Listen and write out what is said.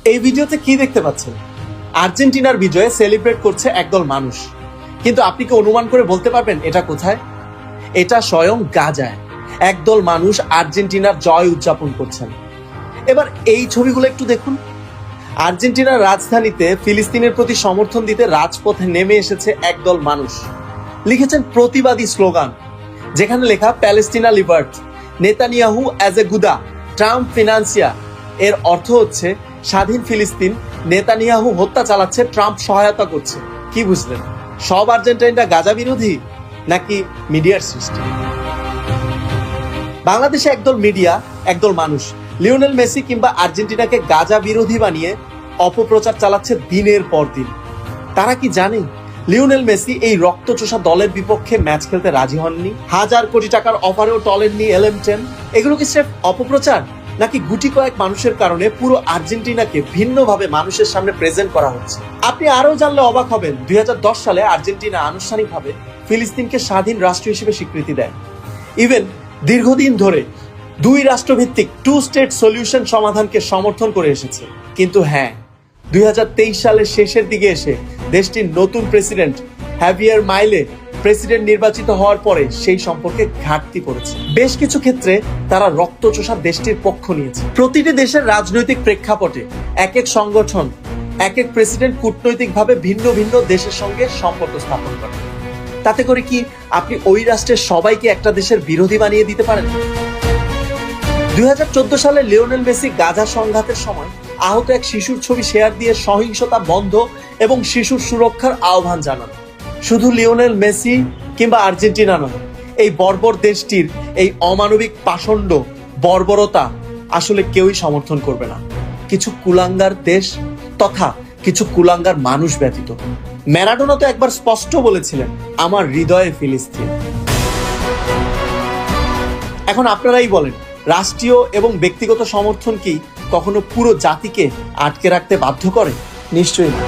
এই ভিডিওতে কি দেখতে পাচ্ছেন? আর্জেন্টিনার বিজয়ে সেলিব্রেট করছে একদল মানুষ, কিন্তু আপনি কি অনুমান করে বলতে পারবেন এটা কোথায়? এটা স্বয়ং গাজায় একদল মানুষ আর্জেন্টিনার জয় উদযাপন করছেন। এবার এই ছবিগুলো একটু দেখুন। আর্জেন্টিনার রাজধানীতে ফিলিস্তিনের প্রতি সমর্থন দিতে রাজপথে নেমে এসেছে একদল মানুষ। লিখেছেন প্রতিবাদী স্লোগান, যেখানে লেখা প্যালেস্টিনা liberty, Netanyahu as a গুদা, Trump ফিনান্সিয়া। এর অর্থ হচ্ছে স্বাধীন ফিলিস্তিন, নেতানিয়াহু হত্যা চালাচ্ছে, ট্রাম্প সহায়তা করছে। কি বুঝলেন? সব আর্জেন্টাইনরা গাজা বিরোধী নাকি মিডিয়ার সৃষ্টি? বাংলাদেশে একদল মিডিয়া, একদল মানুষ লিওনেল মেসি কিংবা আর্জেন্টিনাকে গাজা বিরোধী বানিয়ে অপপ্রচার চালাচ্ছে দিনের পর দিন। তারা কি জানে লিওনেল মেসি এই রক্তচোষা দলের বিপক্ষে ম্যাচ খেলতে রাজি হননি? হাজার কোটি টাকার অফারেও টলেননি LM10। এগুলো কি স্রেফ অপপ্রচার, নাকি গুটি কয়েক মানুষের কারণে পুরো আর্জেন্টিনাকে ভিন্নভাবে মানুষের সামনে প্রেজেন্ট করা হচ্ছে? আপনি আরো জানলে অবাক হবেন, 2010 সালে আর্জেন্টিনা আনুষ্ঠানিকভাবে ফিলিস্তিনকে স্বাধীন রাষ্ট্র হিসেবে স্বীকৃতি দেয়। ইভেন দীর্ঘদিন ধরে দুই রাষ্ট্রভিত্তিক টু স্টেট সলিউশন সমাধানকে সমর্থন করে এসেছে। কিন্তু হ্যাঁ, 2023 সালের শেষের দিকে এসে দেশটির নতুন প্রেসিডেন্ট হ্যাভিয়ার মাইলে প্রেসিডেন্ট নির্বাচিত হওয়ার পরে সেই সম্পর্কে ঘাটতি পড়েছে। বেশ কিছু ক্ষেত্রে তারা রক্তচোষা দেশটির পক্ষ নিয়েছে। প্রতিটি দেশের রাজনৈতিক প্রেক্ষাপটে এক এক সংগঠন, এক এক প্রেসিডেন্ট কূটনৈতিকভাবে ভিন্ন ভিন্ন দেশের সঙ্গে সম্পর্ক স্থাপন করে। তাতে করে কি আপনি ওই রাষ্ট্রের সবাইকে একটা দেশের বিরোধী বানিয়ে দিতে পারেন? 2014 সালে লিওনেল মেসি গাজা সংঘাতের সময় আহত এক শিশুর ছবি শেয়ার দিয়ে সহিংসতা বন্ধ এবং শিশুর সুরক্ষার আহ্বান জানান। শুধু লিওনেল মেসি কিংবা আর্জেন্টিনা নয়, এই বর্বর দেশটির এই অমানবিক পাষণ্ড বর্বরতা আসলে কেউই সমর্থন করবে না, কিছু কুলাঙ্গার দেশ তথা কিছু কুলাঙ্গার মানুষ ব্যতীত। ম্যারাডোনা তো একবার স্পষ্ট বলেছিলেন, আমার হৃদয়ে ফিলিস্তিন। এখন আপনারাই বলেন, রাষ্ট্রীয় এবং ব্যক্তিগত সমর্থন কি কখনো পুরো জাতিকে আটকে রাখতে বাধ্য করে? নিশ্চয়ই না।